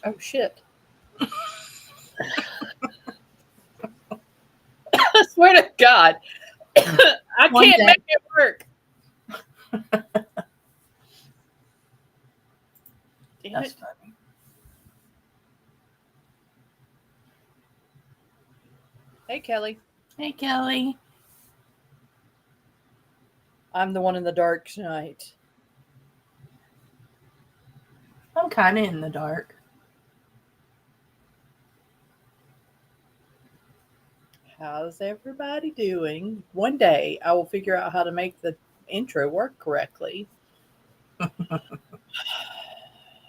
Oh, shit. I swear to God. I One can't day. make it work. Damn That's it. funny. Hey, Kelly. Hey, Kelly. I'm the one in the dark tonight. I'm kind of in the dark. How's everybody doing? One day I will figure out how to make the intro work correctly. I've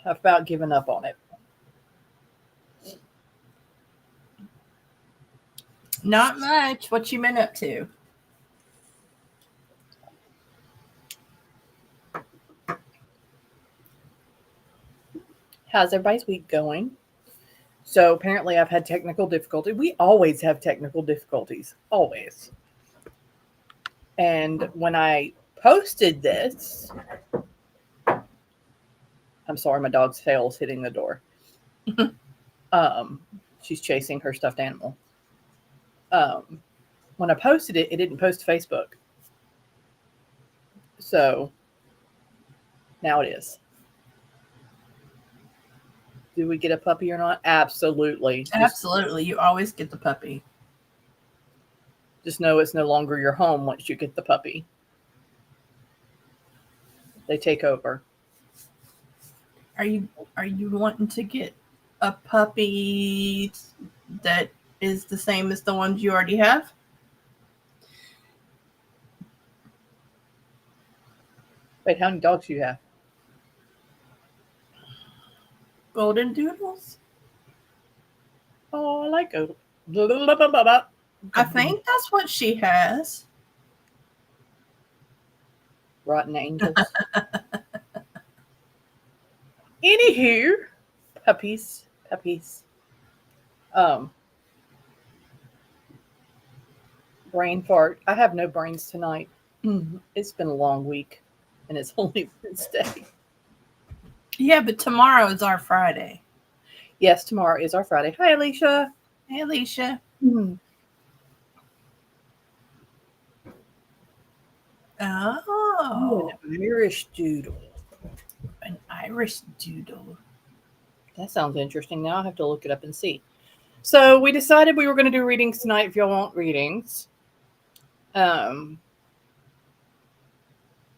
about given up on it. Not much. What you been up to? How's everybody's week going? So apparently I've had technical difficulty. We always have technical difficulties. Always. And when I posted this, I'm sorry, my dog's tail is hitting the door. Um, she's chasing her stuffed animal. Um, when I posted it, it didn't post to Facebook. So now it is. Do we get a puppy or not? Absolutely. Absolutely. You always get the puppy. Just know it's no longer your home once you get the puppy. They take over. Are you wanting to get a puppy that is the same as the ones you already have? Wait, how many dogs do you have? Golden doodles? Oh, I like it. I think that's what she has. Rotten angels. Anywho, puppies, puppies. Um, brain fart. I have no brains tonight. It's been a long week, and it's only Wednesday. Yeah, but tomorrow is our Friday. Yes, tomorrow is our Friday. Hi, Alicia. Hey, Alicia. Mm. Oh, Ooh, an Irish doodle. an Irish doodle. That sounds interesting. Now I have to look it up and see. So we decided we were going to do readings tonight. If y'all want readings, um,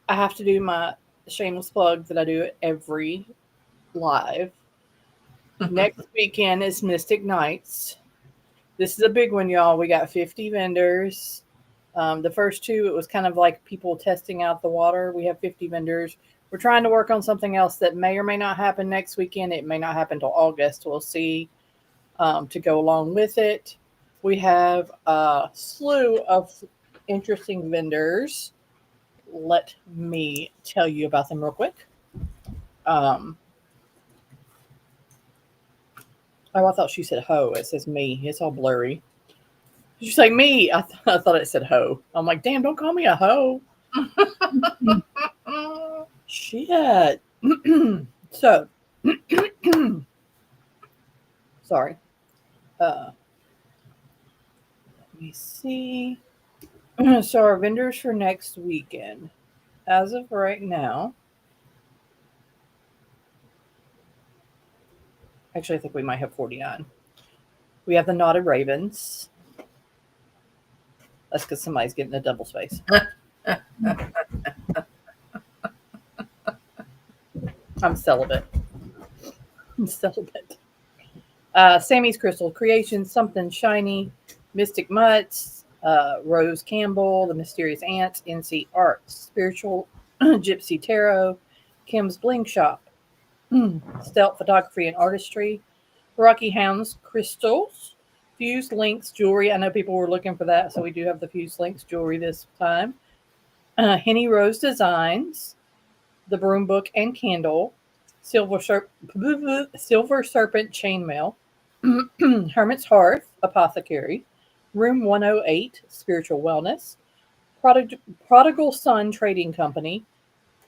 I have to do my shameless plug that I do every live. Next weekend is Mystic Nights. This is a big one, y'all. We got 50 vendors. The first two, it was kind of like people testing out the water. We have 50 vendors. We're trying to work on something else that may or may not happen next weekend. It may not happen till August. We'll see. To go along with it, we have a slew of interesting vendors. Let me tell you about them real quick. Um, oh, I thought she said ho. It says me. It's all blurry. She's like me. I thought it said ho. I'm like, damn, don't call me a ho. Shit. So, sorry. Let me see. So, our vendors for next weekend, as of right now, actually, I think we might have 49. We have the Knotted Ravens. That's because somebody's getting a double space. I'm celibate. I'm celibate. Sammy's Crystal Creations, Something Shiny, Mystic Mutts, Rose Campbell, The Mysterious Ants, NC Arts, Spiritual Gypsy Tarot, Kim's Bling Shop, Stealth Photography and Artistry, Rocky Hounds Crystals, Fused Links Jewelry. I know people were looking for that, so we do have the Fused Links Jewelry this time. Henny Rose Designs, The Broom Book and Candle, Silver, Silver Serpent Chainmail, Hermit's Hearth Apothecary, Room 108 Spiritual Wellness, Prodigal Son Trading Company,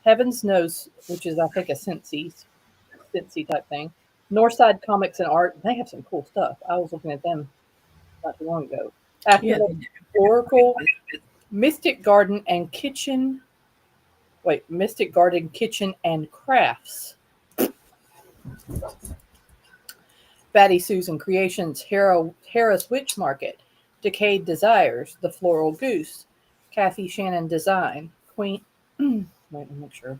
Heaven's Knows, which is I think a Scentsy type thing, Northside Comics and Art. They have some cool stuff. I was looking at them not too long ago. Yeah, Afterlife they do. Oracle, Mystic Garden and Kitchen. Wait, Mystic Garden Kitchen and Crafts. Fatty Susan Creations, Harris Witch Market, Decayed Desires, The Floral Goose, Kathy Shannon Design, Queen. Wait, let me make sure.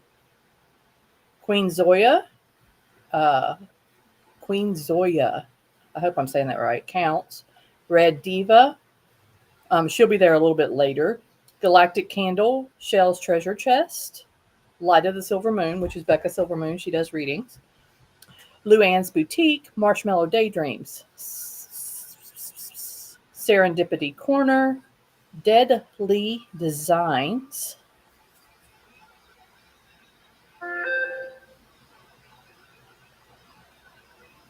Queen Zoya, uh, Queen Zoya. I hope I'm saying that right. Counts. Red Diva. She'll be there a little bit later. Galactic Candle, Shell's Treasure Chest, Light of the Silver Moon, which is Becca Silver Moon. She does readings. Luann's Boutique, Marshmallow Daydreams, Serendipity Corner, Deadly Designs,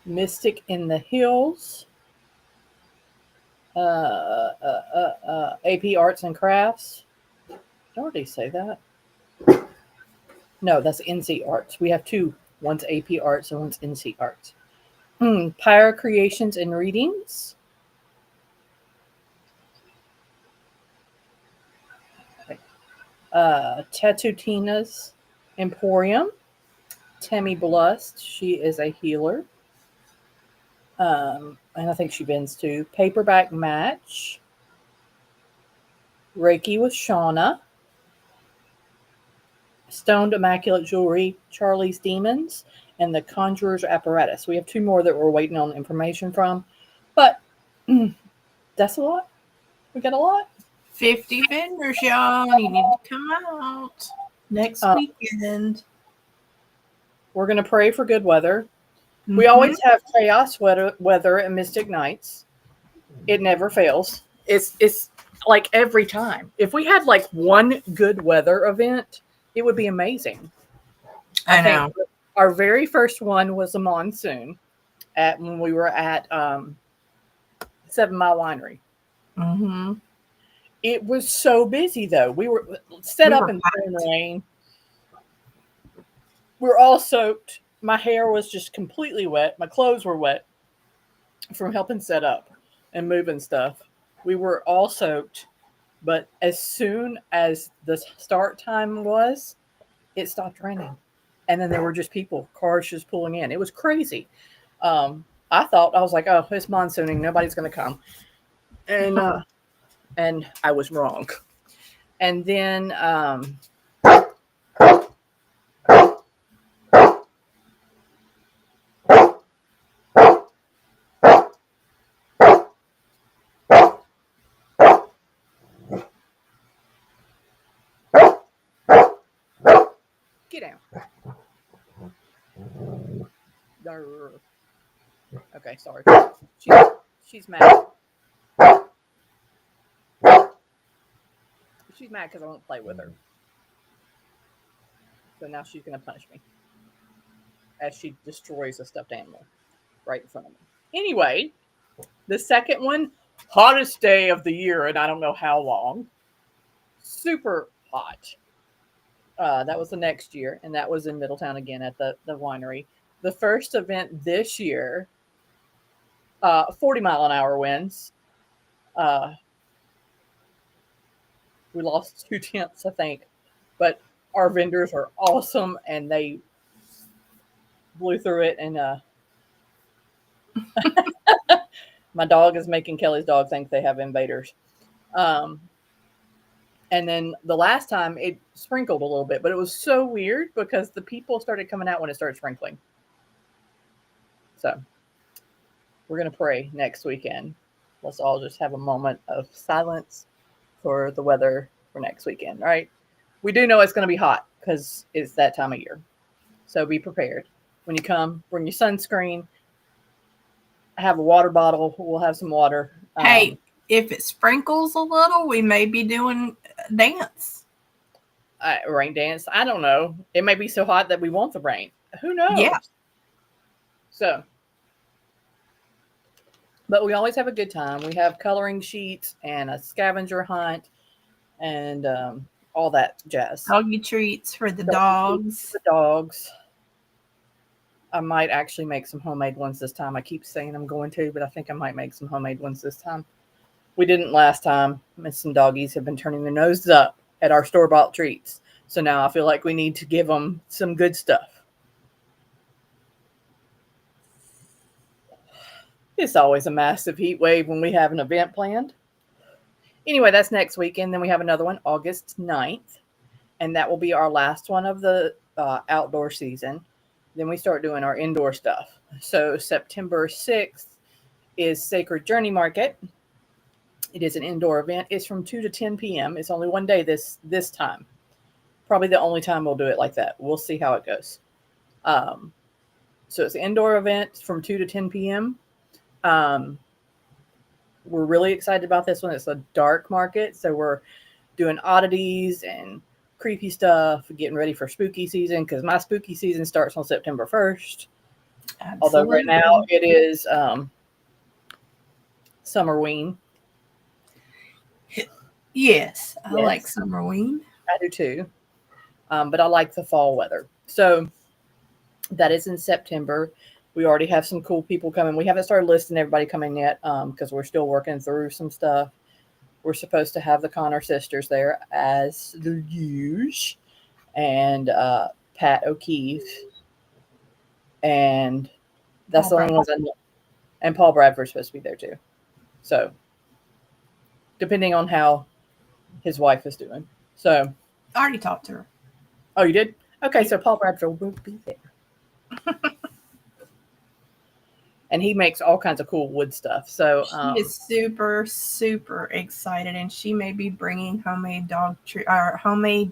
Mystic in the Hills, AP Arts and Crafts. Did I already say that? No, that's NC Arts. We have two. One's AP Arts and one's NC Arts. Pyre Creations and Readings. Tattoo Tina's Emporium. Tammy Blust. She is a healer. And I think she bends too. Paperback Match. Reiki with Shauna. Stoned Immaculate Jewelry, Charlie's Demons, and the Conjurer's Apparatus. We have two more that we're waiting on information from. But that's a lot. We got a lot. 50 vendors, y'all. You need to come out next weekend. We're going to pray for good weather. Mm-hmm. We always have chaos weather at Mystic Nights. It never fails. It's like every time. If we had like one good weather event, it would be amazing. I know. Our very first one was a monsoon when we were at 7 Mile Winery. Mm-hmm. It was so busy though. We were set up in the rain. We were all soaked. My hair was just completely wet. My clothes were wet from helping set up and moving stuff. We were all soaked, but as soon as the start time was, it stopped raining. And then there were just cars just pulling in. It was crazy. I was like, oh, it's monsooning. Nobody's going to come. And I was wrong. And then get down. Okay, sorry. She's mad. She's mad because I won't play with her. So now she's going to punish me as she destroys a stuffed animal right in front of me. Anyway, the second one, hottest day of the year, and I don't know how long. Super hot. That was the next year, and that was in Middletown again at the winery. The first event this year, 40-mile-an-hour winds. We lost 2 tenths, I think, but our vendors are awesome, and they blew through it. And my dog is making Kelly's dog think they have invaders. And then the last time it sprinkled a little bit, but it was so weird because the people started coming out when it started sprinkling. So we're going to pray next weekend. Let's all just have a moment of silence for the weather for next weekend, right? We do know it's going to be hot because it's that time of year. So be prepared. When you come, bring your sunscreen, have a water bottle. We'll have some water. Hey, if it sprinkles a little, we may be doing a dance. Rain dance. I don't know. It may be so hot that we want the rain. Who knows? Yeah. So, but we always have a good time. We have coloring sheets and a scavenger hunt and all that jazz. Doggy treats for the dogs. The dogs. I might actually make some homemade ones this time. I keep saying I'm going to, but I think I might make some homemade ones this time. We didn't last time. And some doggies have been turning their noses up at our store-bought treats. So now I feel like we need to give them some good stuff. It's always a massive heat wave when we have an event planned. Anyway, that's next weekend. Then we have another one August 9th. And that will be our last one of the outdoor season. Then we start doing our indoor stuff. So September 6th is Sacred Journey Market. It is an indoor event. It's from 2 to 10 p.m. It's only one day this time. Probably the only time we'll do it like that. We'll see how it goes. So it's an indoor event from 2 to 10 p.m. We're really excited about this one. It's a dark market. So we're doing oddities and creepy stuff, getting ready for spooky season because my spooky season starts on September 1st. Absolutely. Although right now it is Summerween. Yes, I like Summerween. I do too. But I like the fall weather. So that is in September. We already have some cool people coming. We haven't started listing everybody coming yet because we're still working through some stuff. We're supposed to have the Connor sisters there as the usual, and Pat O'Keefe, and that's the only ones I know. And Paul Bradford's supposed to be there too. So depending on how his wife is doing. So I already talked to her. Oh, you did? Okay, so Paul Bradford will be there. And he makes all kinds of cool wood stuff. So she is super, super excited, and she may be bringing homemade homemade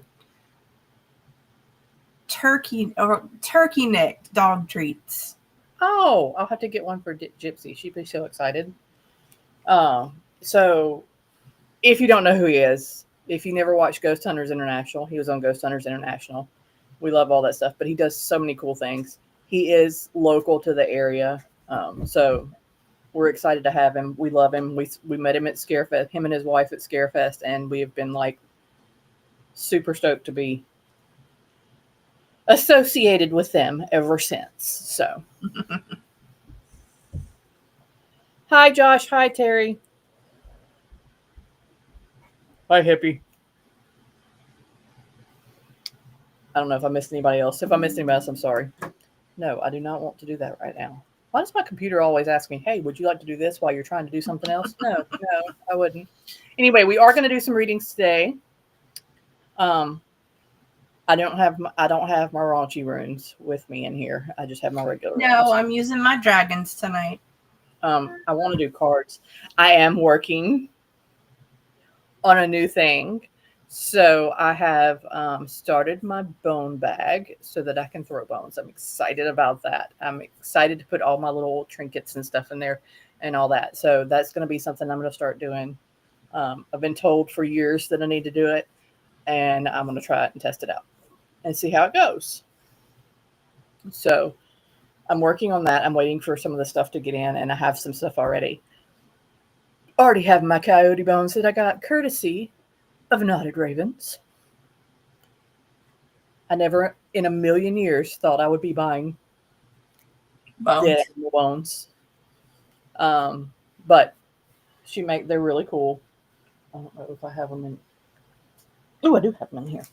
turkey neck dog treats. Oh, I'll have to get one for Gypsy. She'd be so excited. So if you don't know who he is, if you never watched Ghost Hunters International, he was on Ghost Hunters International. We love all that stuff, but he does so many cool things. He is local to the area. So we're excited to have him. We love him. We met him at Scarefest, him and his wife at Scarefest, and we have been like super stoked to be associated with them ever since. So hi, Josh. Hi, Terry. Hi, Hippie. I don't know if I missed anybody else. If I missed anybody else, I'm sorry. No, I do not want to do that right now. Why does my computer always ask me, hey, would you like to do this while you're trying to do something else? No, I wouldn't. Anyway, we are going to do some readings today. I don't have my raunchy runes with me in here. I just have my regular runes. No, I'm using my dragons tonight. I want to do cards. I am working on a new thing. So I have started my bone bag so that I can throw bones. I'm excited about that. I'm excited to put all my little trinkets and stuff in there and all that. So that's going to be something I'm going to start doing. I've been told for years that I need to do it, and I'm going to try it and test it out and see how it goes. So I'm working on that. I'm waiting for some of the stuff to get in, and I have some stuff already. Already have my coyote bones that I got courtesy of Knotted Ravens. I never in a million years thought I would be buying dead animal bones. But they're really cool. I don't know if I have them in. Oh, I do have them in here.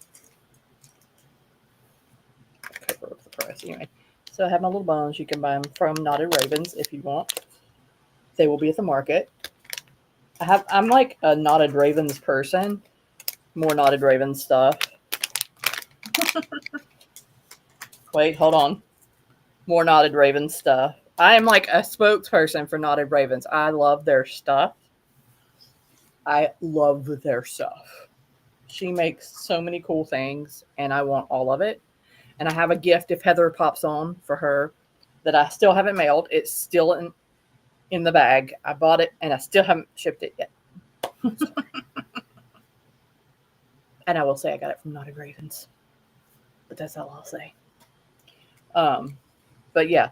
Cover up the price anyway. So I have my little bones. You can buy them from Knotted Ravens if you want. They will be at the market. I'm like a Knotted Ravens person. More Knotted Ravens stuff. Wait, hold on. More Knotted Ravens stuff. I am like a spokesperson for Knotted Ravens. I love their stuff. I love their stuff. She makes so many cool things, and I want all of it. And I have a gift if Heather pops on for her that I still haven't mailed. It's still in the bag. I bought it, and I still haven't shipped it yet. And I will say I got it from Knotted Ravens. But that's all I'll say. But yeah,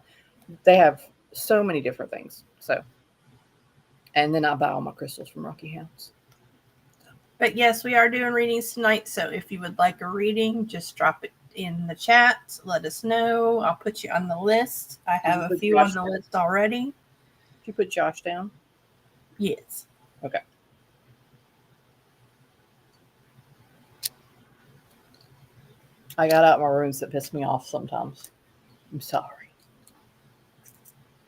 they have so many different things. So, and then I buy all my crystals from Rocky Hounds. But yes, we are doing readings tonight. So if you would like a reading, just drop it in the chat. Let us know. I'll put you on the list. I have a few on the list already. Did you put Josh down? Yes. Okay. I got out my runes that piss me off sometimes. I'm sorry.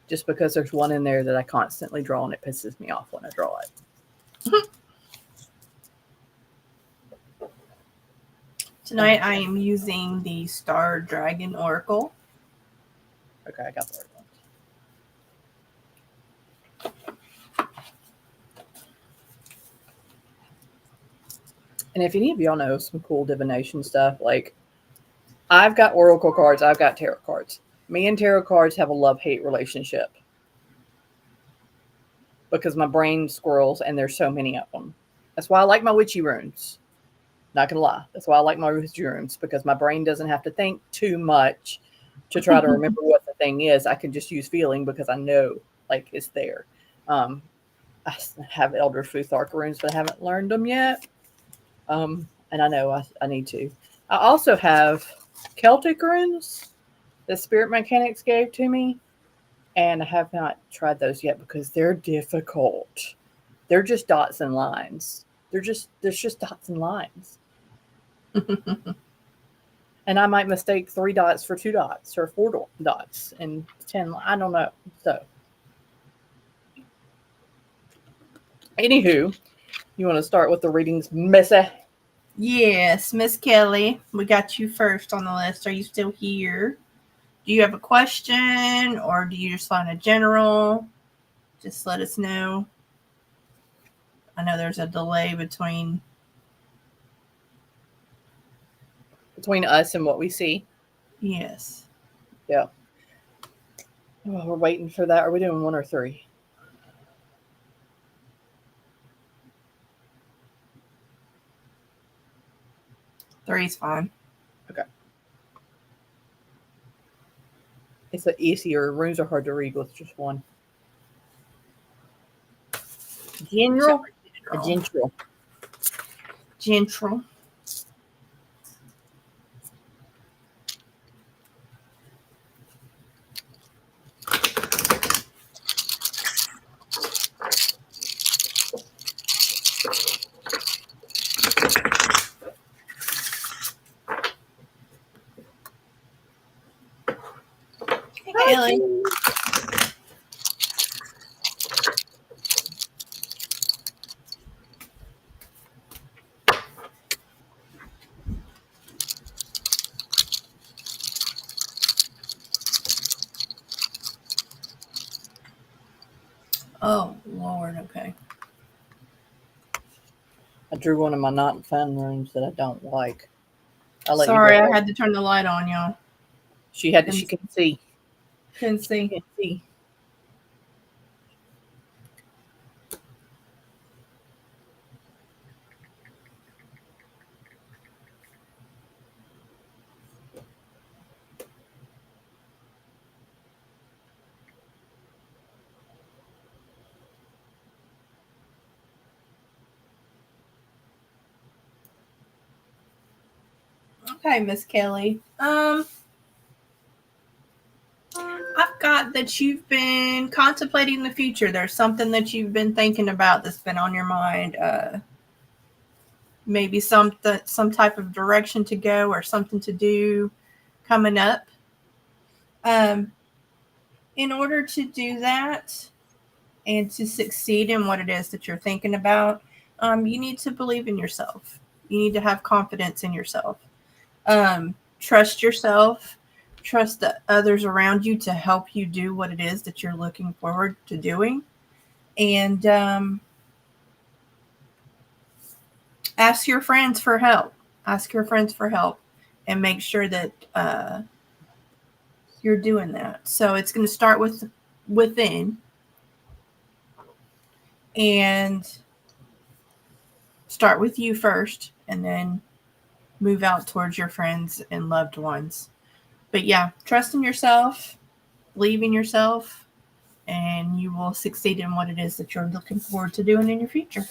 Just because there's one in there that I constantly draw and it pisses me off when I draw it. Tonight I am using the Star Dragon Oracle. Okay, I got the right one. And if any of y'all know some cool divination stuff, like I've got oracle cards, I've got tarot cards. Me and tarot cards have a love-hate relationship because my brain squirrels and there's so many of them. That's why I like my witchy runes. Not gonna lie. That's why I like my witchy runes, because my brain doesn't have to think too much to try to remember what the thing is. I can just use feeling because I know like it's there. I have Elder Futhark runes, but I haven't learned them yet. And I know I need to. I also have Celtic runes that Spirit Mechanics gave to me, and I have not tried those yet because they're difficult. They're just dots and lines. There's just dots and lines. And I might mistake 3 dots for 2 dots or 4 dots and 10. I don't know. So, anywho, you want to start with the readings, Missy? Yes, Miss Kelly, we got you first on the list. Are you still here? Do you have a question, or do you just want a general? Just let us know. I know there's a delay between us and what we see. Yes. Yeah. Well, we're waiting for that. Are we doing 1 or 3? Three's fine. Okay. It's easier. Runes are hard to read with just one. General? Gentral. Gentral. Hey, Kelly. Oh, Lord, okay. I drew one of my not fun runes that I don't like. Sorry, I had to turn the light on, y'all. She can see. Couldn't see. Can't see. Okay, Miss Kelly. I've got that you've been contemplating the future. There's something that you've been thinking about that's been on your mind. Maybe some type of direction to go or something to do coming up. In order to do that and to succeed in what it is that you're thinking about, you need to believe in yourself. You need to have confidence in yourself. Trust yourself. Trust the others around you to help you do what it is that you're looking forward to doing. And ask your friends for help. Ask your friends for help and make sure that you're doing that. So it's going to start within and start with you first and then move out towards your friends and loved ones. But yeah, trust in yourself, believe in yourself, and you will succeed in what it is that you're looking forward to doing in your future.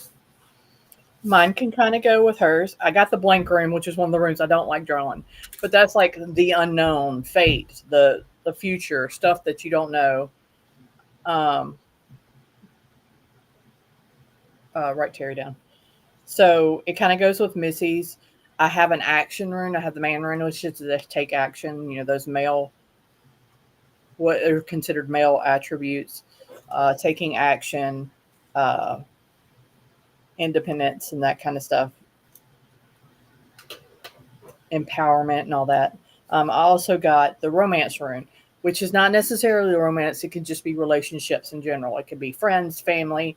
Mine can kind of go with hers. I got the blank room, which is one of the rooms I don't like drawing, but that's like the unknown, fate, the future, stuff that you don't know. Um, write Terry down. So it kind of goes with Missy's. I have an action rune. I have the man rune, which is to take action. You know, those male, what are considered male attributes, taking action, uh, independence, and that kind of stuff, empowerment, and all that. I also got the romance rune, which is not necessarily romance. It could just be relationships in general. It could be friends, family,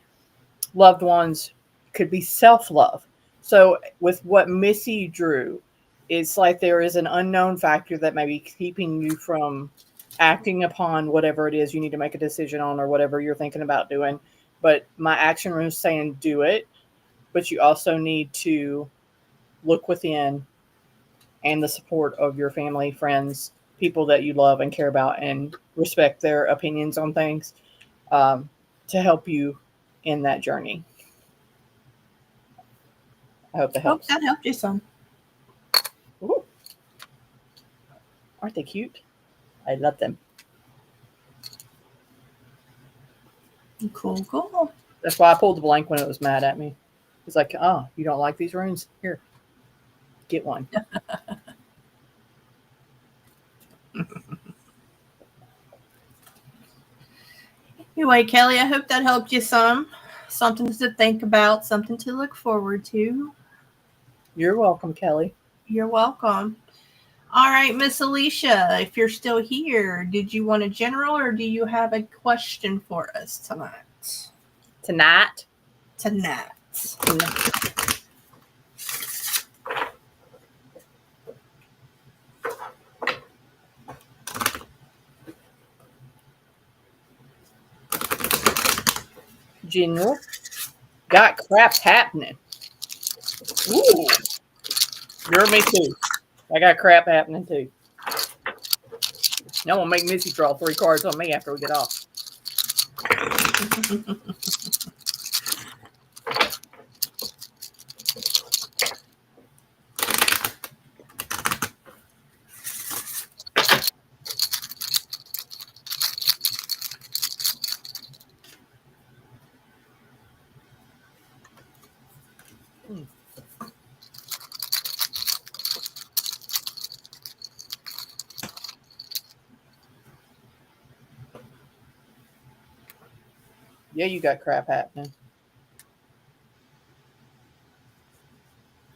loved ones, could be self love. So, with what Missy drew, it's like there is an unknown factor that may be keeping you from acting upon whatever it is you need to make a decision on or whatever you're thinking about doing. But my action room is saying do it, but you also need to look within and the support of your family, friends, people that you love and care about and respect their opinions on things um, to help you in that journey. I hope that Hope helps. that helped you some. Ooh, aren't they cute? I love them. Cool, cool. That's why I pulled the blank when it was mad at me. It's like, oh, you don't like these runes? Here, get one. Anyway, Kelly, I hope that helped you some. Something to think about, something to look forward to. You're welcome, Kelly. You're welcome. All right, Miss Alicia, if you're still here, did you want a general or do you have a question for us tonight? Tonight. Tonight. General. Got crap happening. Ooh. You're me too. I got crap happening too. Now I'm gonna make Missy draw 3 cards on me after we get off. Hmm. Yeah, you got crap happening.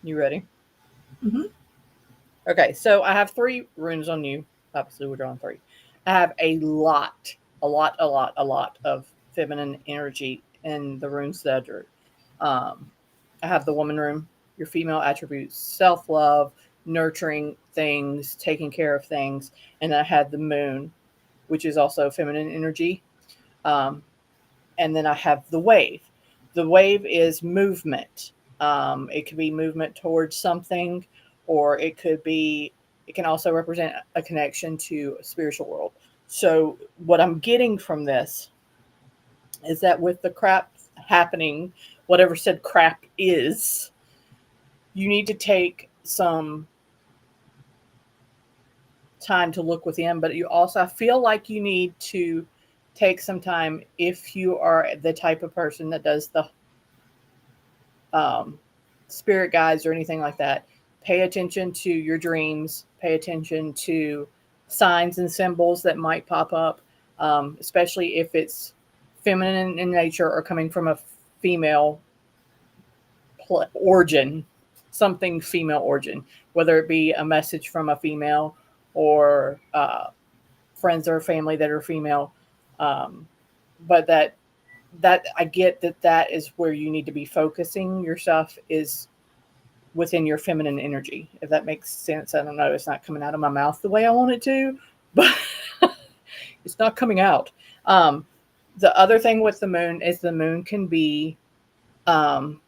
You ready? Mm-hmm. Okay, so I have 3 runes on you. Obviously, we're drawing 3. I have a lot of feminine energy in the runes that I drew. Um, I have the woman rune, your female attributes, self love, nurturing things, taking care of things. And I had the moon, which is also feminine energy. Um, and then I have the wave. The wave is movement. It could be movement towards something, or it can also represent a connection to a spiritual world. So, what I'm getting from this is that with the crap happening, whatever said crap is, you need to take some time to look within, but you also, I feel like you need to take some time if you are the type of person that does the um, spirit guides or anything like that. Pay attention to your dreams, pay attention to signs and symbols that might pop up, especially if it's feminine in nature or coming from a female origin, something female origin, whether it be a message from a female or friends or family that are female. Um, but that I get that is where you need to be focusing your stuff is within your feminine energy. If that makes sense, I don't know. It's not coming out of my mouth the way I want it to, but it's not coming out. Um, the other thing with the moon is the moon can be um,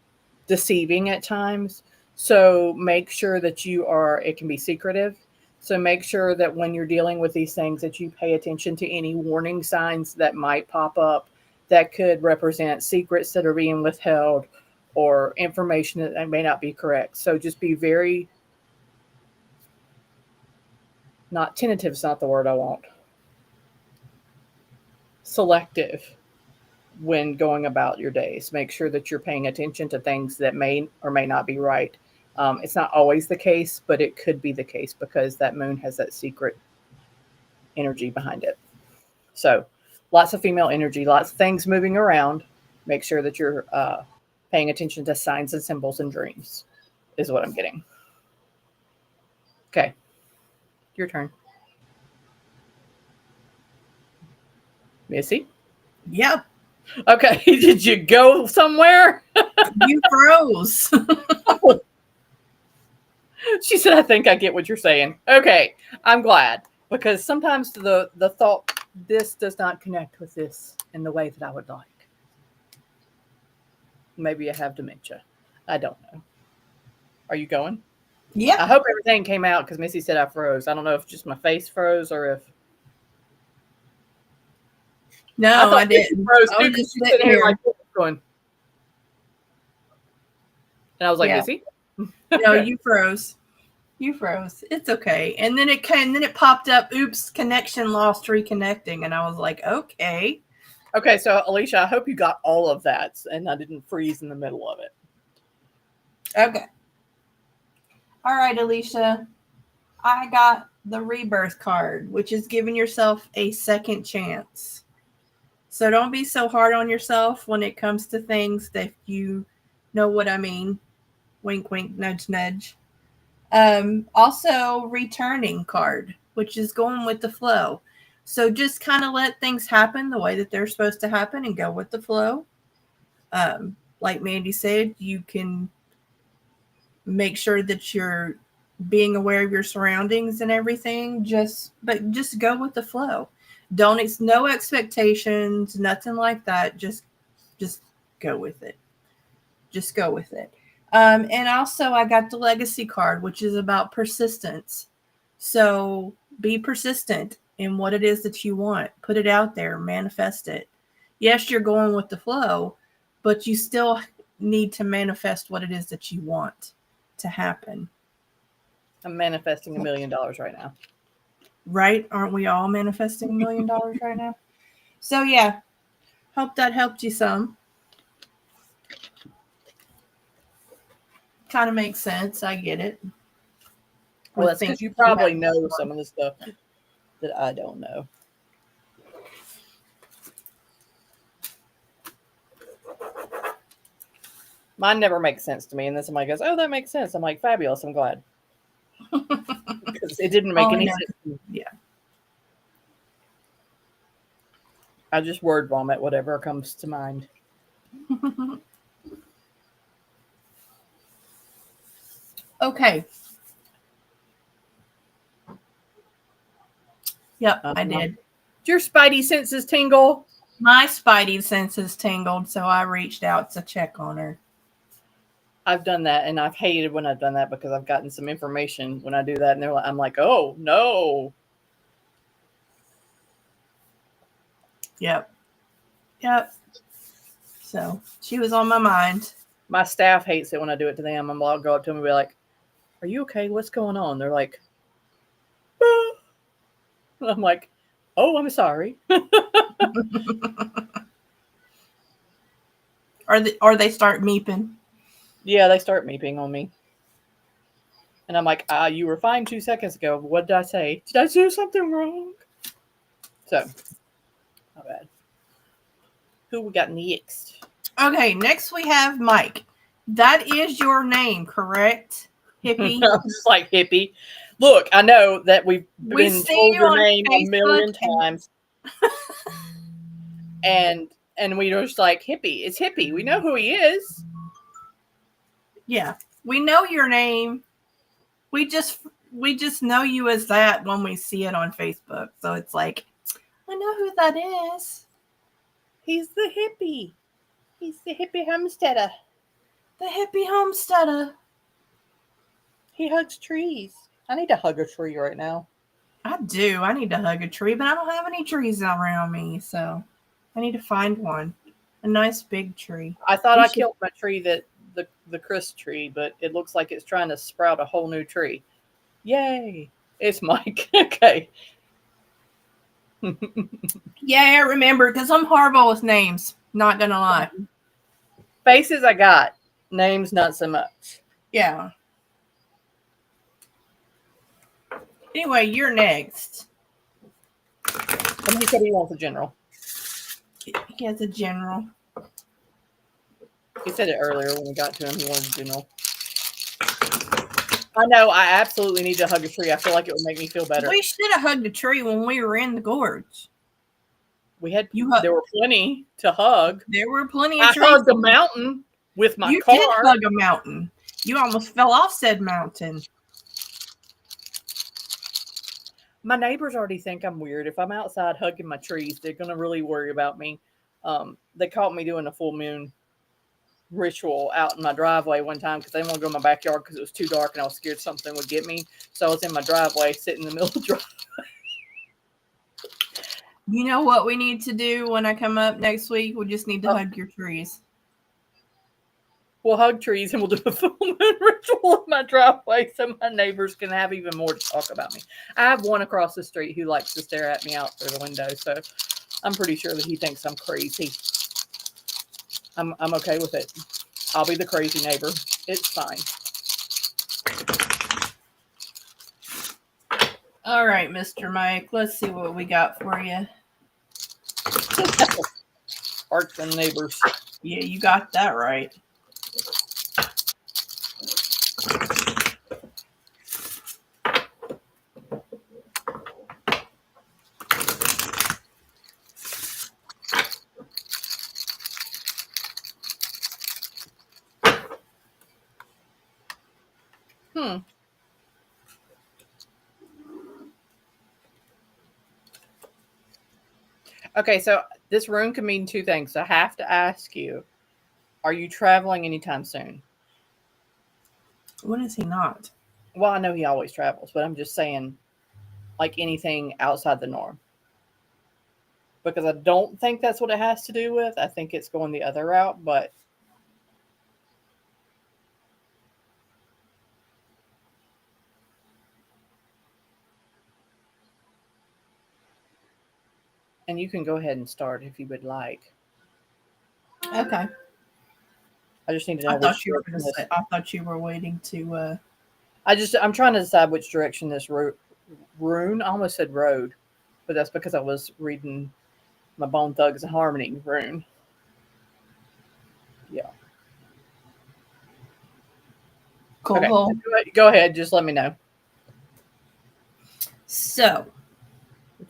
deceiving at times. So make sure that it can be secretive. So make sure that when you're dealing with these things that you pay attention to any warning signs that might pop up that could represent secrets that are being withheld or information that may not be correct. So just be very, not tentative is not the word I want, selective when going about your days. Make sure that you're paying attention to things that may or may not be right. It's not always the case, but it could be the case because that moon has that secret energy behind it. So lots of female energy, lots of things moving around. Make sure that you're paying attention to signs and symbols and dreams is what I'm getting. Okay. Your turn. Missy? Yep. Okay. Did you go somewhere? You froze. She said, I think I get what you're saying. Okay. I'm glad because sometimes the thought, this does not connect with this in the way that I would like. Maybe I have dementia. I don't know. Are you going? Yeah. I hope everything came out because Missy said I froze. I don't know if just my face froze or if. No, I didn't. Froze I too, was just she sitting here. like going. And I was like, Yeah. Missy? No, you froze. You froze. It's okay. And then it popped up, oops, connection lost, reconnecting. And I was like, okay. Okay, so Alicia, I hope you got all of that and I didn't freeze in the middle of it. Okay. All right, Alicia. I got the rebirth card, which is giving yourself a second chance. So don't be so hard on yourself when it comes to things that you know what I mean. Wink, wink, nudge, nudge. Also, returning card, which is going with the flow. So just kind of let things happen the way that they're supposed to happen and go with the flow. Like Mandy said, you can make sure that you're being aware of your surroundings and everything. But just go with the flow. No expectations, nothing like that. Just go with it. Just go with it. And also, I got the legacy card, which is about persistence. So be persistent in what it is that you want. Put it out there, manifest it. Yes, you're going with the flow, but you still need to manifest what it is that you want to happen. I'm manifesting $1 million right now. Right? Aren't we all manifesting $1 million right now? So, yeah. Hope that helped you some. Kind of makes sense. I get it. Well, that's because you probably know some of the stuff that I don't know. Mine never makes sense to me. And then somebody goes, oh, that makes sense. I'm like, fabulous. I'm glad. Because it didn't make any sense. Yeah. I just word vomit whatever comes to mind. Okay. Yep, I did. Did your spidey senses tingle? My spidey senses tingled, so I reached out to check on her. I've done that, and I've hated when I've done that because I've gotten some information when I do that, and I'm like, oh, no. Yep. So she was on my mind. My staff hates it when I do it to them. I'll go up to them and be like, are you okay? What's going on? They're like, ah. I'm like, oh, I'm sorry. Or they start meeping. Yeah, they start meeping on me. And I'm like, you were fine 2 seconds ago. What did I say? Did I do something wrong? So, not bad. Who we got next? Okay, next we have Mike. That is your name, correct? Hippie. I'm just like, hippie. Look, I know that we've been told your name a million times. And we were just like, hippie. It's hippie. We know who he is. Yeah. We know your name. We just know you as that when we see it on Facebook. So it's like, I know who that is. He's the hippie. He's the hippie homesteader. The hippie homesteader. He hugs trees. I need to hug a tree right now. I do. I need to hug a tree, but I don't have any trees around me, so I need to find one. A nice big tree. I thought I killed my tree that the Chris tree, but it looks like it's trying to sprout a whole new tree. Yay! It's Mike. Okay. Yeah, I remember because I'm horrible with names. Not gonna lie. Faces I got, names not so much. Yeah. Anyway, you're next. And he said he wants a general. He has a general. He said it earlier when we got to him. He wanted a general. I know. I absolutely need to hug a tree. I feel like it would make me feel better. We should have hugged a tree when we were in the gorge. We had there were plenty to hug. There were plenty of I trees. hugged a mountain with my car. You did hug a mountain. You almost fell off said mountain. My neighbors already think I'm weird. If I'm outside hugging my trees, they're going to really worry about me. They caught me doing a full moon ritual out in my driveway one time because they didn't want to go in my backyard because it was too dark and I was scared something would get me. So I was in my driveway, sitting in the middle of the driveway. You know what we need to do when I come up next week? We just need to hug your trees. We'll hug trees and we'll do a full moon ritual in my driveway so my neighbors can have even more to talk about me. I have one across the street who likes to stare at me out through the window, so I'm pretty sure that he thinks I'm crazy. I'm okay with it. I'll be the crazy neighbor. It's fine. All right, Mr. Mike. Let's see what we got for you. Arts and neighbors. Yeah, you got that right. Okay, so this rune can mean two things. So I have to ask you, are you traveling anytime soon? When is he not? Well, I know he always travels, but I'm just saying, like anything outside the norm. Because I don't think that's what it has to do with. I think it's going the other route, but and you can go ahead and start if you would like. Okay. I just need to know. I thought you were waiting to. I'm trying to decide which direction this rune. I almost said road, but that's because I was reading my Bone Thugs and Harmony rune. Yeah. Cool. Okay. Go ahead. Just let me know. So.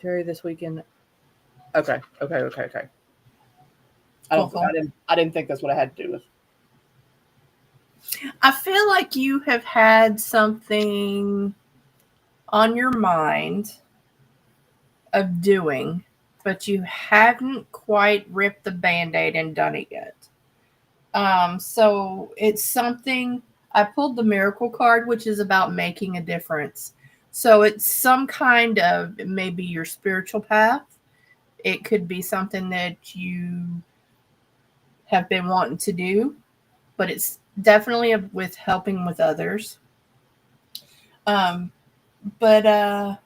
Terry this weekend. Okay. Cool. I didn't think that's what I had to do with. I feel like you have had something on your mind of doing, but you haven't quite ripped the Band-Aid and done it yet. So it's something. I pulled the Miracle card, which is about making a difference. So it's some kind of maybe your spiritual path. It could be something that you have been wanting to do, but it's definitely with helping with others. But I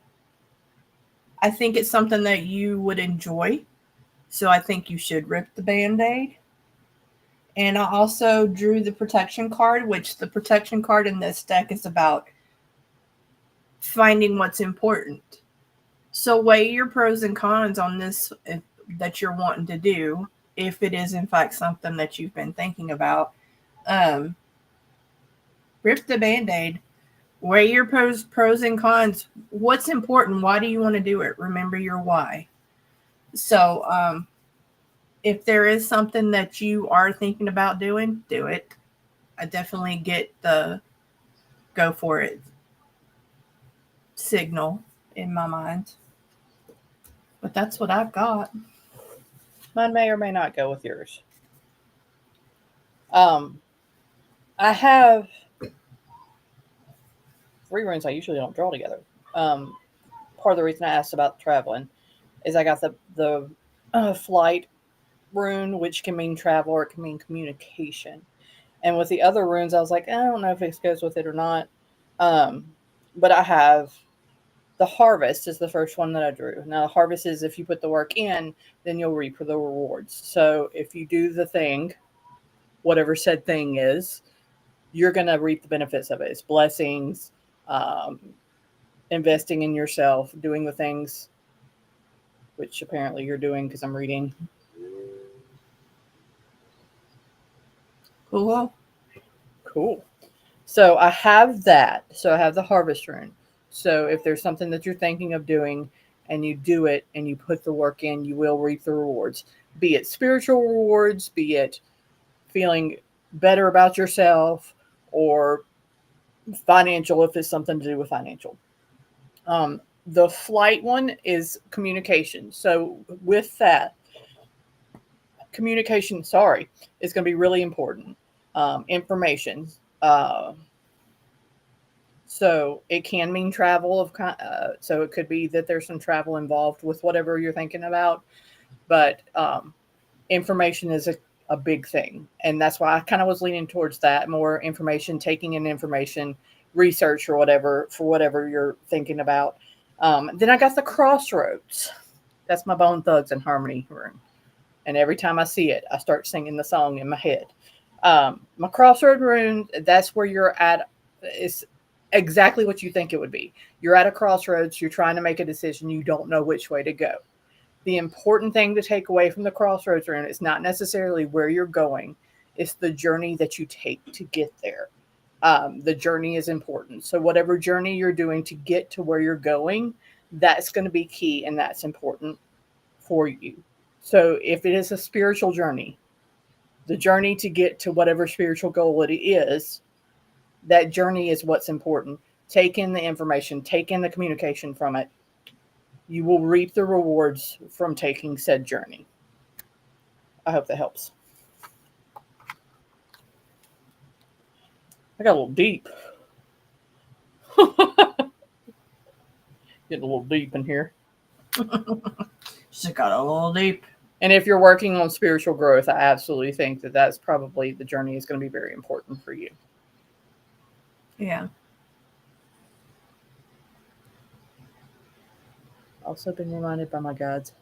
think it's something that you would enjoy. So I think you should rip the Band-Aid. And I also drew the protection card, which the protection card in this deck is about finding what's important. So weigh your pros and cons on this that you're wanting to do, if it is in fact something that you've been thinking about. Rip the Band-Aid. Weigh your pros and cons. What's important? Why do you want to do it? Remember your why. So if there is something that you are thinking about doing, do it. I definitely get the go for it signal in my mind. But that's what I've got. Mine may or may not go with yours. I have 3 runes I usually don't draw together. Part of the reason I asked about traveling is I got the flight rune, which can mean travel or it can mean communication. And with the other runes, I was like, I don't know if this goes with it or not. Um, but I have the harvest is the first one that I drew. Now, the harvest is if you put the work in, then you'll reap for the rewards. So if you do the thing, whatever said thing is, you're going to reap the benefits of it. It's blessings, um, investing in yourself, doing the things, which apparently you're doing because I'm reading. Cool. Cool. So I have that. So I have the harvest rune. So if there's something that you're thinking of doing and you do it and you put the work in, you will reap the rewards. Be it spiritual rewards, be it feeling better about yourself, or financial if it's something to do with financial. The flight one is communication. So with that, communication, sorry, is going to be really important. Information. So it can mean travel so it could be that there's some travel involved with whatever you're thinking about, but information is a big thing. And that's why I kind of was leaning towards that more information, taking in information, research or whatever for whatever you're thinking about. Then I got the crossroads. That's my Bone Thugs and Harmony room. And every time I see it, I start singing the song in my head. My crossroad rune, that's where you're at. It's exactly what you think it would be. You're at a crossroads. You're trying to make a decision. You don't know which way to go. The important thing to take away from the crossroads rune is not necessarily where you're going. It's the journey that you take to get there. The journey is important. So whatever journey you're doing to get to where you're going, that's going to be key and that's important for you. So if it is a spiritual journey, the journey to get to whatever spiritual goal it is, that journey is what's important. Take in the information, take in the communication from it. You will reap the rewards from taking said journey. I hope that helps. I got a little deep. Getting a little deep in here. Just got a little deep. And if you're working on spiritual growth, I absolutely think that that's probably the journey is going to be very important for you. Yeah. Also been reminded by my guides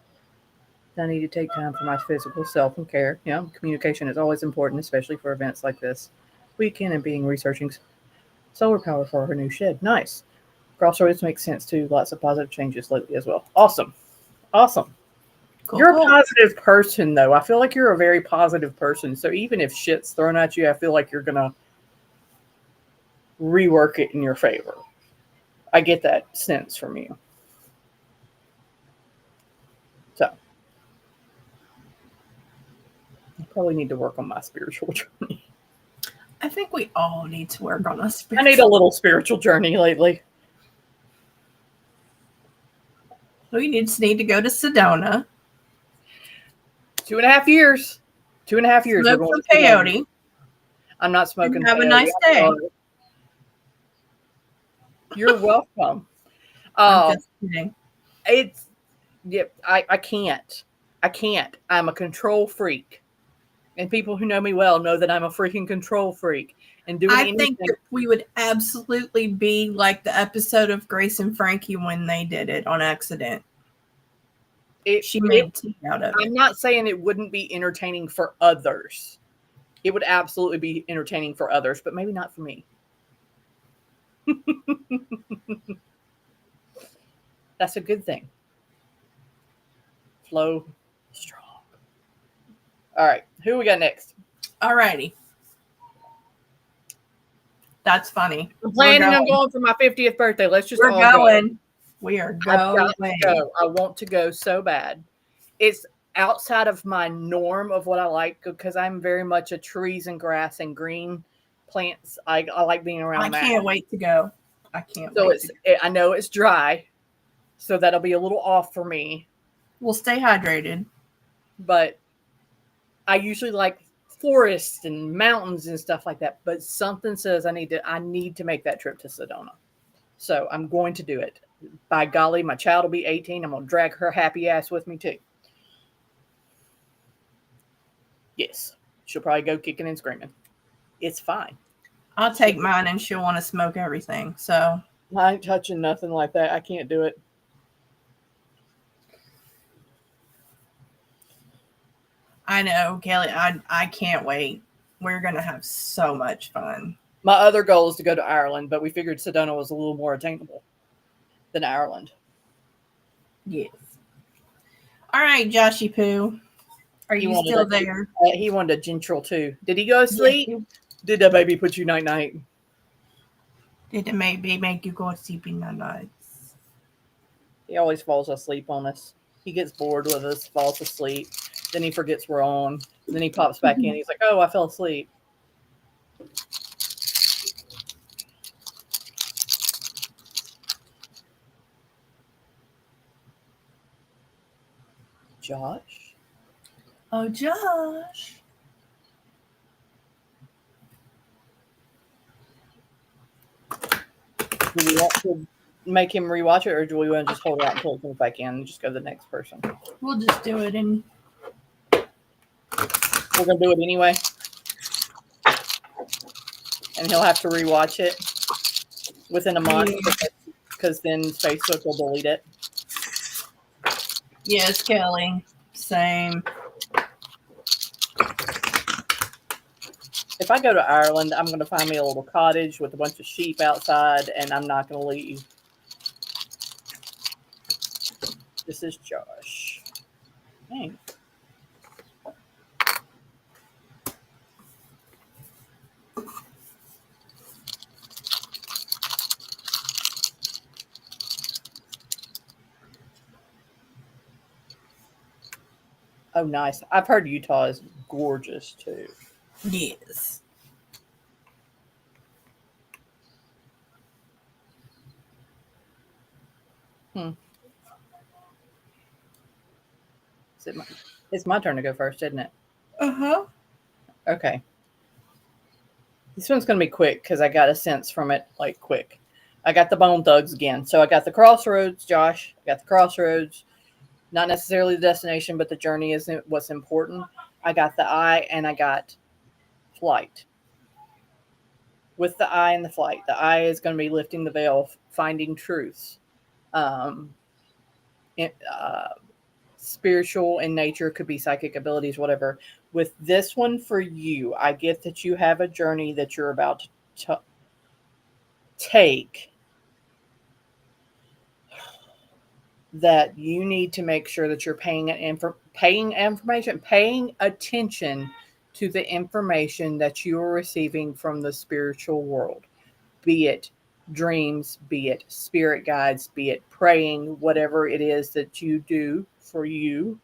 that I need to take time for my physical self and care. You know, communication is always important, especially for events like this weekend and being researching solar power for our new shed. Nice. Crossroads makes sense too. Lots of positive changes lately as well. Awesome. Awesome. Cool. You're a positive person, though. I feel like you're a very positive person. So even if shit's thrown at you, I feel like you're going to rework it in your favor. I get that sense from you. So I probably need to work on my spiritual journey. I think we all need to work on us. I need a little spiritual journey lately. We just need to go to Sedona. 2.5 years. 2.5 years. Smoke some peyote. I'm not smoking. And have a nice day. You're welcome. I'm just kidding. It's yep. I can't. I'm a control freak, and people who know me well know that I'm a freaking control freak. And doing I anything, think that we would absolutely be like the episode of Grace and Frankie when they did it on accident. She made tea out of it. I'm not saying it wouldn't be entertaining for others. It would absolutely be entertaining for others, but maybe not for me. That's a good thing. Flow strong. All right. Who we got next? All righty. That's funny. I'm planning on going for my 50th birthday. Let's just We're all going. Go. We are going. I want to go so bad. It's outside of my norm of what I like because I'm very much a trees and grass and green plants. I like being around that. I can't wait to go. I can't so wait. I know it's dry, so that'll be a little off for me. We'll stay hydrated. But I usually like forests and mountains and stuff like that. But something says I need to make that trip to Sedona. So I'm going to do it. By golly, my child will be 18. I'm going to drag her happy ass with me too. Yes. She'll probably go kicking and screaming. it's fine. I'll take mine and she'll want to smoke everything. So I ain't touching nothing like that. I can't do it. I know, Kelly, I can't wait. We're going to have so much fun. My other goal is to go to Ireland, but we figured Sedona was a little more attainable than Ireland. Yes. All right, Joshy Poo. Are you still there? He wanted a Gentril too. Did he go to sleep? Yes. Did that baby put you night night? Did it maybe make you go to sleep in the nights? He always falls asleep on us. He gets bored with us, falls asleep. Then he forgets we're on. Then he pops back in. He's like, oh, I fell asleep. Josh? Oh, Josh. Do we want to make him rewatch it, or do we want to just hold out until it comes back in and just go to the next person? We'll just do it and we're going to do it anyway. And he'll have to rewatch it within a month because then Facebook will delete it. yes, Kelly. Same. If I go to Ireland, I'm going to find me a little cottage with a bunch of sheep outside, and I'm not going to leave. This is Josh. Thanks. Oh, nice. I've heard Utah is gorgeous, too. Yes. It's my turn to go first, isn't it? Uh-huh. Okay. This one's going to be quick because I got a sense from it, like, quick. I got the Bone Thugs again. So I got the crossroads, Josh. I got the crossroads. Not necessarily the destination, but the journey is what's important. I got the eye and I got flight. With the eye and the flight, the eye is going to be lifting the veil, finding truths. Spiritual in nature, could be psychic abilities, whatever. With this one for you, I get that you have a journey that you're about to take, that you need to make sure that you're paying attention to the information that you are receiving from the spiritual world, be it dreams, be it spirit guides, be it praying, whatever it is that you do for you,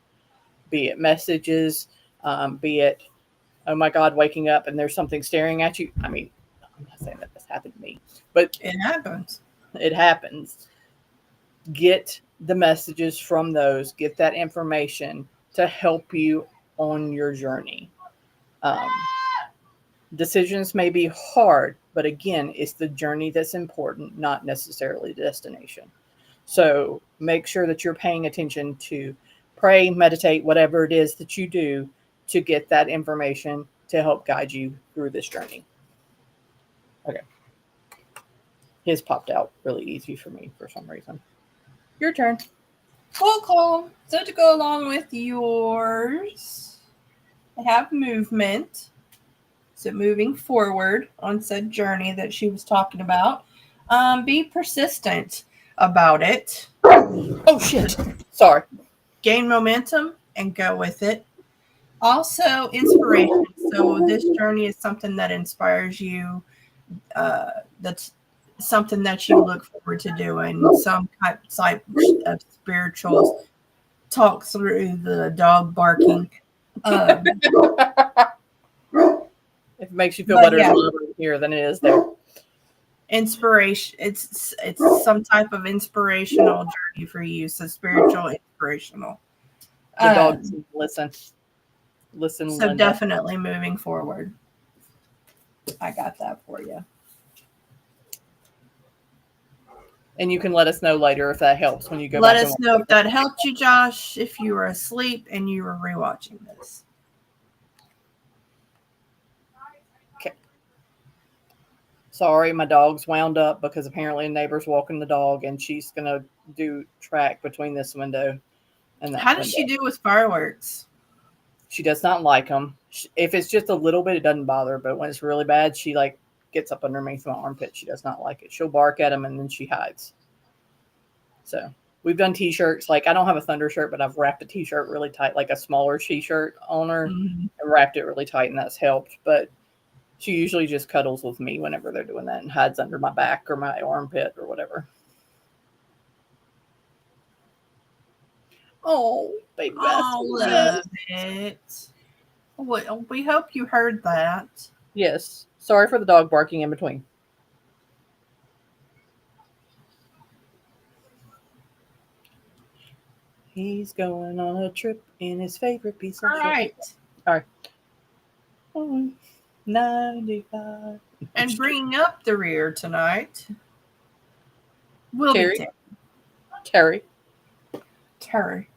be it messages, be it, oh my God, waking up and there's something staring at you. I mean, I'm not saying that this happened to me, but it happens. It happens. Get the messages from those, get that information to help you on your journey. Decisions may be hard, but again, it's the journey that's important, not necessarily the destination. So make sure that you're paying attention to pray, meditate, whatever it is that you do to get that information to help guide you through this journey. Okay. His popped out really easy for me for some reason. Your turn. Cool. So to go along with yours, I have movement. So moving forward on said journey that she was talking about. Be persistent about it. Oh, shit. Sorry. Gain momentum and go with it. Also, inspiration. So this journey is something that inspires you. That's something that you look forward to doing. Some type of spiritual talk through the dog barking. If it makes you feel better here than it is there. Inspiration. It's some type of inspirational journey for you. So spiritual, inspirational. The dogs listen. So Linda. Definitely moving forward. I got that for you. And you can let us know later if that helps when you go let back. Let us know if that helped you, Josh, if you were asleep and you were rewatching this. Okay. Sorry, my dog's wound up because apparently a neighbor's walking the dog and she's going to do track between this window and that How does window. she do with fireworks? She does not like them. If it's just a little bit, it doesn't bother her. But when it's really bad, she like gets up underneath my armpit. She does not like it. She'll bark at them and then she hides. So we've done t-shirts. Like I don't have a thunder shirt, but I've wrapped a t-shirt really tight, like a smaller t-shirt on her, and wrapped it really tight, and that's helped. But she usually just cuddles with me whenever they're doing that and hides under my back or my armpit or whatever. Oh, baby. Oh, love it. Well, we hope you heard that. Yes. Sorry for the dog barking in between. He's going on a trip in his favorite piece of All right. All right. Oh, 95. And bringing up the rear tonight will Terry. be Terry. Terry.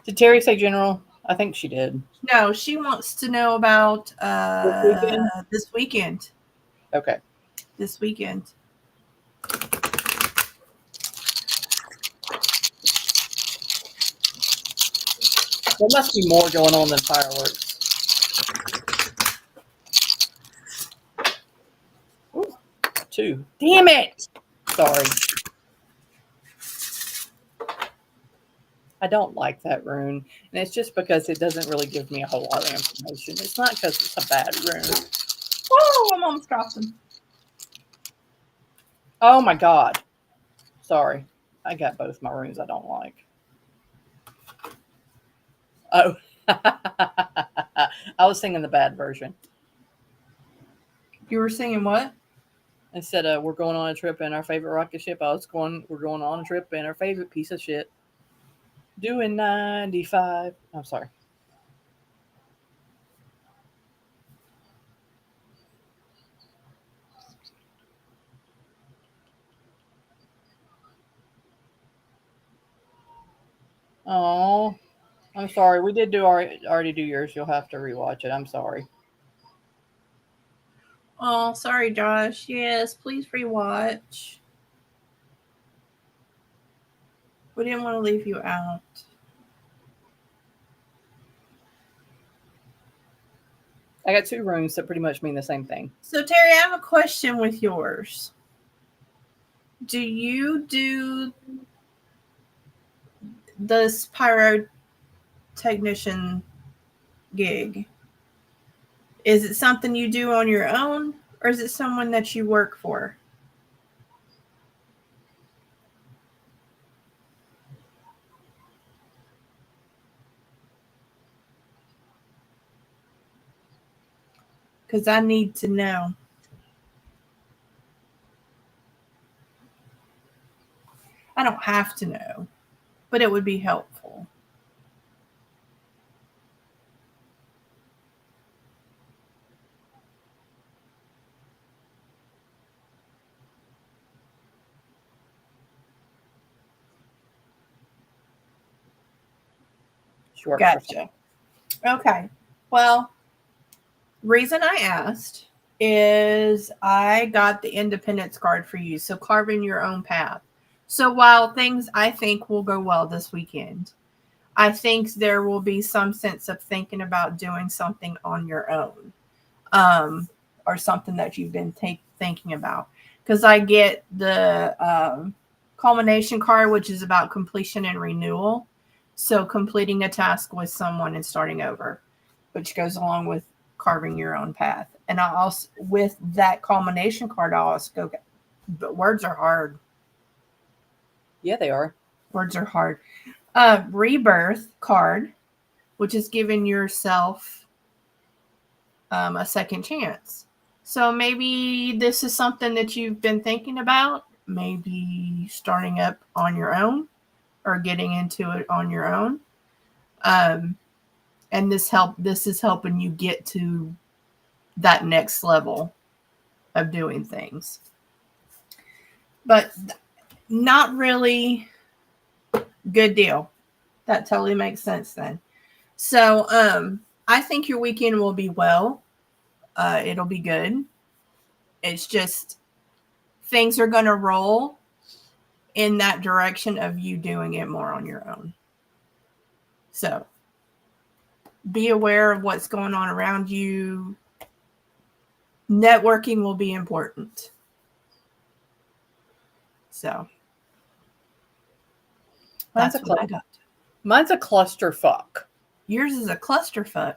Did Terry say general? I think she did. No, she wants to know about this weekend. Okay. This weekend. There must be more going on than fireworks. Ooh, 2. Damn it! Sorry. I don't like that rune. And it's just because it doesn't really give me a whole lot of information. It's not because it's a bad rune. Oh, I'm almost dropped them. Oh my god. Sorry. I got both my runes I don't like. Oh. I was singing the bad version. You were singing what? Instead of we're going on a trip in our favorite rocket ship, we're going on a trip in our favorite piece of shit. Doing 95. I'm sorry. Oh, I'm sorry. We did already do yours. You'll have to rewatch it. I'm sorry. Oh, sorry, Josh. Yes, please rewatch. We didn't want to leave you out. I got 2 runes that pretty much mean the same thing. So, Terry, I have a question with yours. Do you do this pyrotechnician gig? Is it something you do on your own, or is it someone that you work for? Because I need to know. I don't have to know, but it would be helpful. Sure. Gotcha. Okay. Well, reason I asked is I got the independence card for you. So carving your own path. So while things I think will go well this weekend, I think there will be some sense of thinking about doing something on your own, or something that you've been thinking about. Because I get the culmination card, which is about completion and renewal. So completing a task with someone and starting over, which goes along with carving your own path. And I also, with that culmination card, I also go, but words are hard. Yeah, they are. Words are hard. Rebirth card, which is giving yourself a second chance. So maybe this is something that you've been thinking about, maybe starting up on your own or getting into it on your own. And this is helping you get to that next level of doing things. But not really good deal. That totally makes sense then. So I think your weekend will be well. It'll be good. It's just things are going to roll in that direction of you doing it more on your own. So be aware of what's going on around you. Networking will be important. So that's what I got. Mine's a clusterfuck. Yours is a clusterfuck.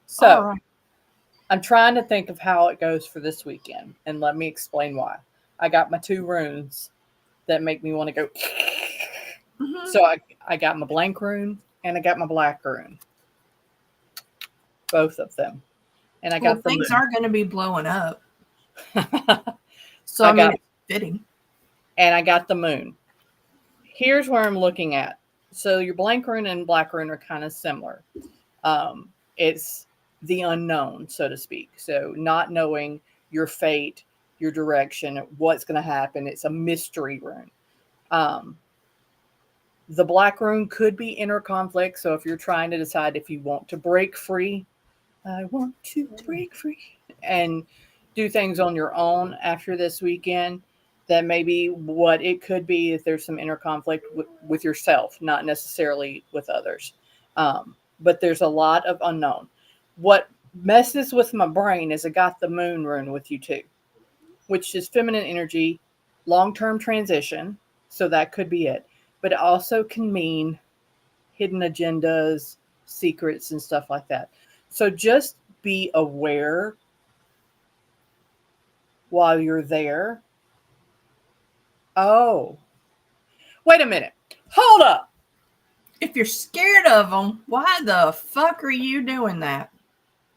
So right. I'm trying to think of how it goes for this weekend, and let me explain why. I got my 2 runes that make me want to go. Mm-hmm. So I got my blank rune and I got my black rune. Both of them. And I got things are going to be blowing up. So I mean, it's fitting. And I got the moon. Here's where I'm looking at. So your blank rune and black rune are kind of similar. It's the unknown, so to speak. So not knowing your fate, your direction, what's going to happen. It's a mystery rune. The black rune could be inner conflict. So if you're trying to decide if you want to break free, I want to break free and do things on your own after this weekend, that may be what it could be if there's some inner conflict with yourself, not necessarily with others. But there's a lot of unknown. What messes with my brain is I got the moon rune with you too, which is feminine energy, long-term transition. So that could be it. But it also can mean hidden agendas, secrets, and stuff like that. So just be aware while you're there. Oh, wait a minute. Hold up. If you're scared of them, why the fuck are you doing that?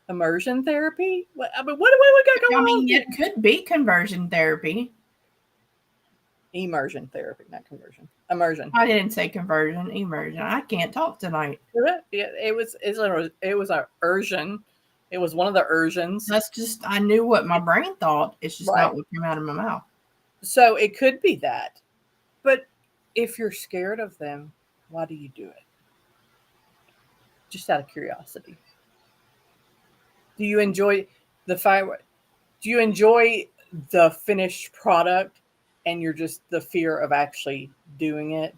Immersion therapy? What do we got going on? I mean, it could be conversion therapy. Immersion therapy, not conversion. Immersion. I didn't say conversion. Immersion. I can't talk tonight. Yeah, it was a ursion. It was one of the ursions. That's just, I knew what my brain thought. It's just not what came out of my mouth. So it could be that. But if you're scared of them, why do you do it? Just out of curiosity. Do you enjoy the firework? Do you enjoy the finished product and you're just the fear of actually doing it?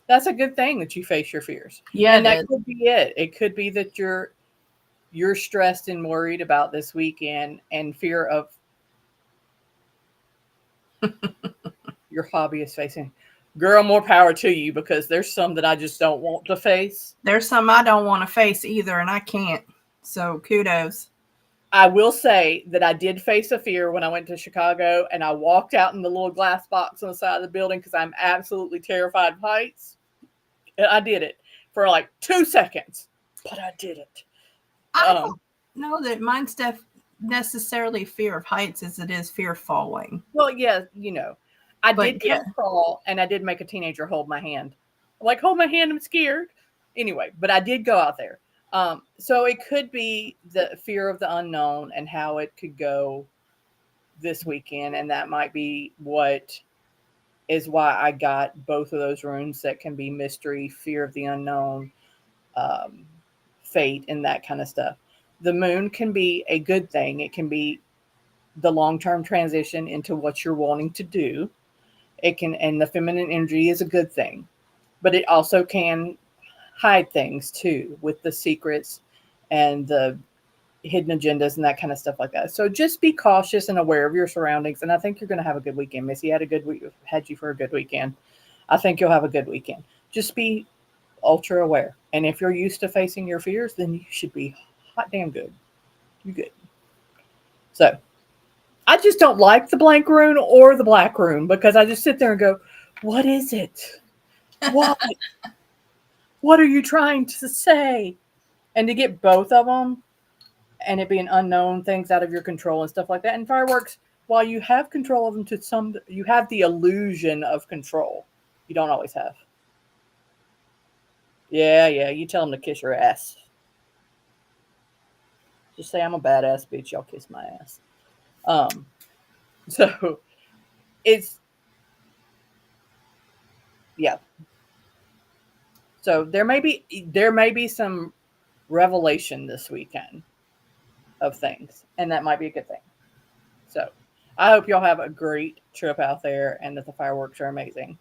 That's a good thing that you face your fears. Yeah, and that could be it. It could be that you're stressed and worried about this weekend and fear of your hobby is facing. Girl, more power to you, because there's some that I just don't want to face. There's some I don't want to face either, and I can't. So kudos. I will say that I did face a fear when I went to Chicago, and I walked out in the little glass box on the side of the building because I'm absolutely terrified of heights. And I did it for like 2 seconds, but I did it. I don't know that mine's necessarily fear of heights as it is fear of falling. Well, yeah, I did crawl, and I did make a teenager hold my hand. I'm like, hold my hand, I'm scared. Anyway, but I did go out there. So it could be the fear of the unknown and how it could go this weekend. And that might be what is why I got both of those runes that can be mystery, fear of the unknown, fate, and that kind of stuff. The moon can be a good thing. It can be the long-term transition into what you're wanting to do. It can, and the feminine energy is a good thing, but it also can hide things too, with the secrets and the hidden agendas and that kind of stuff like that. So just be cautious and aware of your surroundings. And I think you're going to have a good weekend. Missy had you for a good weekend. I think you'll have a good weekend. Just be ultra aware. And if you're used to facing your fears, then you should be hot damn good. You good. So I just don't like the blank rune or the black rune, because I just sit there and go, what is it? What? What are you trying to say? And to get both of them and it being unknown, things out of your control and stuff like that. And fireworks, while you have control of them you have the illusion of control. You don't always have. Yeah, you tell them to kiss your ass. Just say, I'm a badass bitch, y'all kiss my ass. So it's, yeah. So there may be some revelation this weekend. of things, and that might be a good thing. So I hope y'all have a great trip out there and that the fireworks are amazing.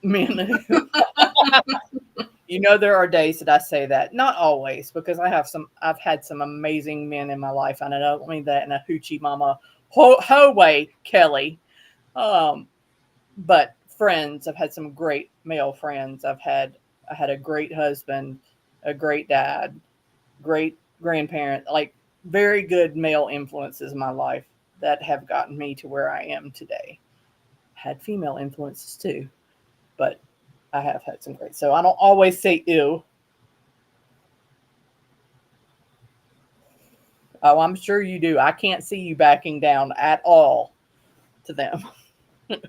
Man, there are days that I say that. Not always, because I've had some amazing men in my life, and I don't mean that in a hoochie mama ho way, Kelly. Um, but friends, I've had some great male friends. I had a great husband, a great dad, great grandparent, like very good male influences in my life that have gotten me to where I am today. Had female influences too, but I have had some great. So I don't always say ew. Oh, I'm sure you do. I can't see you backing down at all to them. Just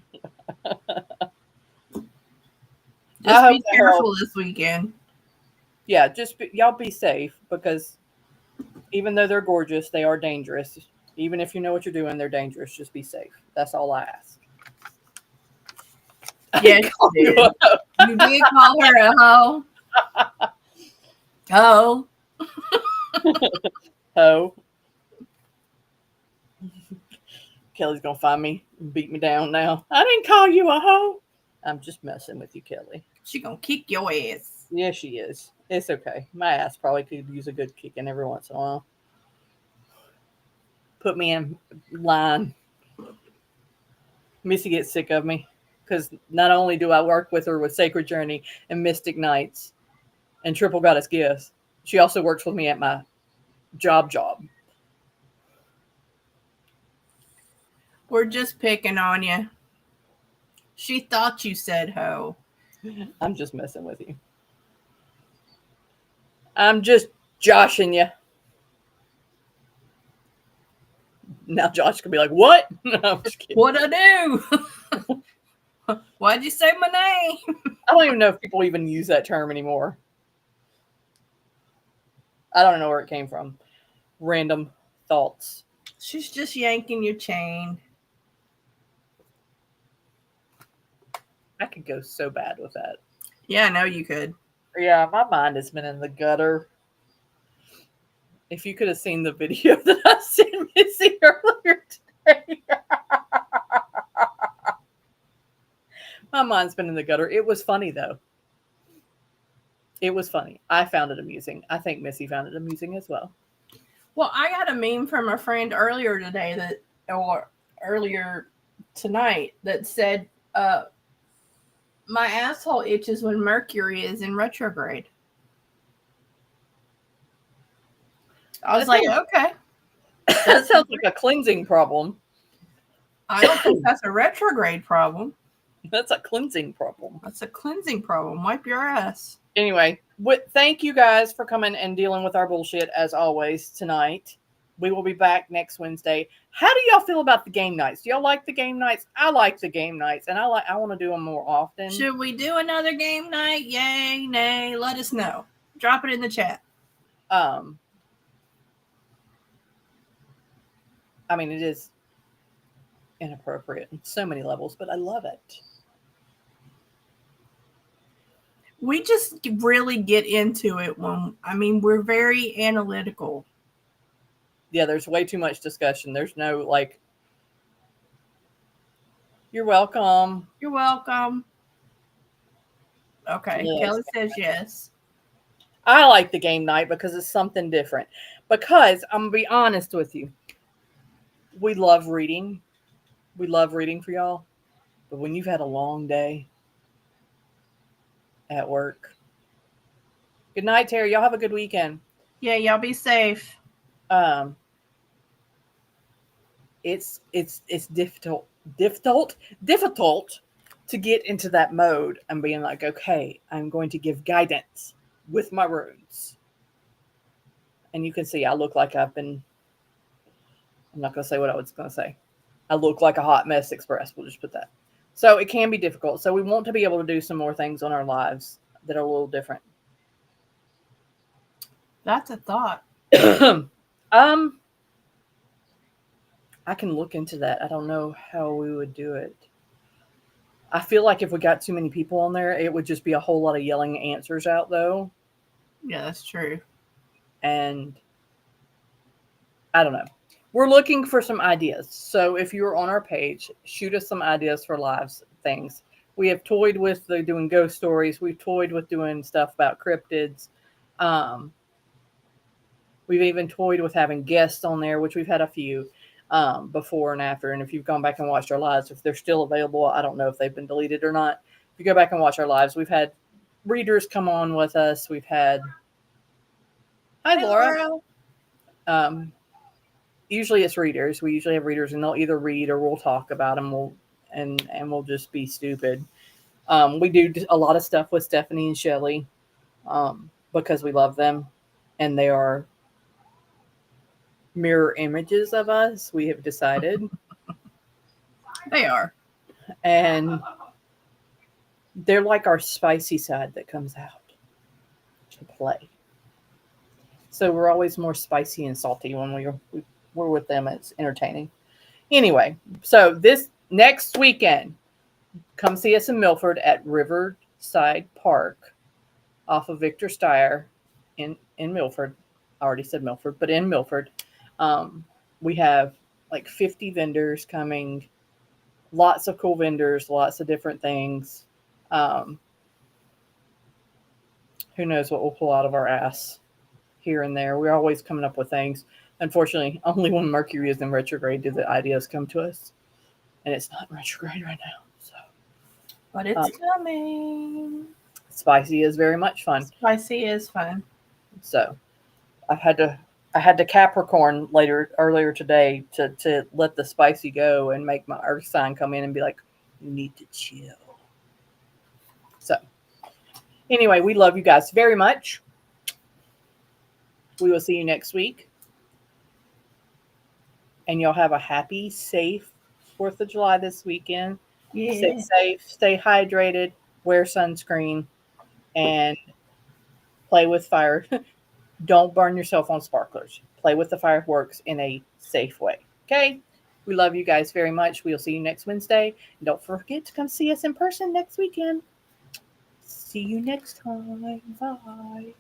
be careful this weekend. Yeah, y'all be safe, because even though they're gorgeous, they are dangerous. Even if you know what you're doing, they're dangerous. Just be safe. That's all I ask. Yes, you did. You did call her a hoe. Ho. Ho. Kelly's gonna find me and beat me down now. I didn't call you a hoe. I'm just messing with you, Kelly. She gonna kick your ass. Yeah, she is. It's okay. My ass probably could use a good kicking every once in a while. Put me in line. Missy gets sick of me, because not only do I work with her with Sacred Journey and Mystic Nights and Triple Goddess Gifts, she also works with me at my job. We're just picking on you. She thought you said ho. I'm just messing with you. I'm just joshing you. Now Josh could be like, what? No, I'm just kidding. What'd I do? Why'd you say my name? I don't even know if people even use that term anymore. I don't know where it came from. Random thoughts. She's just yanking your chain. I could go so bad with that. Yeah, I know you could. Yeah, my mind has been in the gutter. If you could have seen the video that I sent Missy earlier today. My mind's been in the gutter. It was funny, though. It was funny. I found it amusing. I think Missy found it amusing as well. Well, I got a meme from a friend earlier today or earlier tonight that said, my asshole itches when Mercury is in retrograde. I was like, okay. That sounds like a cleansing problem. I don't think that's a retrograde problem. That's a cleansing problem. That's a cleansing problem. Wipe your ass. Anyway, thank you guys for coming and dealing with our bullshit as always tonight. We will be back next Wednesday. How do y'all feel about the game nights? Do y'all like the game nights? I like the game nights, and I want to do them more often. Should we do another game night? Yay, nay, let us know. Drop it in the chat. I mean, it is inappropriate on so many levels, but I love it. We just really get into it we're very analytical. Yeah, there's way too much discussion. There's no like, you're welcome. You're welcome. Okay, yes. Kelly says yes. I like the game night because it's something different. Because I'm going to be honest with you. We love reading. We love reading for y'all. But when you've had a long day at work. Good night, Terry. Y'all have a good weekend. Yeah, y'all be safe. It's difficult to get into that mode and being like, okay, I'm going to give guidance with my runes. And you can see I look like I'm not going to say what I was going to say. I look like a hot mess express. We'll just put that. So it can be difficult. So we want to be able to do some more things on our lives that are a little different. That's a thought. I can look into that. I don't know how we would do it. I feel like if we got too many people on there, it would just be a whole lot of yelling answers out, though. Yeah, that's true. And I don't know. We're looking for some ideas. So if you're on our page, shoot us some ideas for lives things. We have toyed with doing ghost stories. We've toyed with doing stuff about cryptids. Um, we've even toyed with having guests on there, which we've had a few before and after. And if you've gone back and watched our lives, if they're still available, I don't know if they've been deleted or not. If you go back and watch our lives, we've had readers come on with us. We've had, hi, Hey, Laura. Laura. Um, Usually it's readers. We usually have readers, and they'll either read or we'll talk about them. We'll just be stupid. We do a lot of stuff with Stephanie and Shelly because we love them, and they are mirror images of us. We have decided, They are. and they're like our spicy side that comes out to play. So we're always more spicy and salty when we're with them. It's entertaining. Anyway, so this next weekend, come see us in Milford at Riverside Park off of Victor Steyer in Milford. I already said Milford, but in Milford. We have like 50 vendors coming, lots of cool vendors, lots of different things. Who knows what we'll pull out of our ass here and there. We're always coming up with things. Unfortunately, only when Mercury is in retrograde do the ideas come to us. And it's not in retrograde right now. So, But it's coming. spicy is very much fun. Spicy is fun. So I had to Capricorn earlier today to let the spicy go and make my earth sign come in and be like, you need to chill. So anyway, we love you guys very much. We will see you next week. And y'all have a happy, safe 4th of July this weekend. Yeah. Stay safe, stay hydrated, wear sunscreen, and play with fire. Don't burn yourself on sparklers. Play with the fireworks in a safe way. Okay? We love you guys very much. We'll see you next Wednesday. And don't forget to come see us in person next weekend. See you next time. Bye.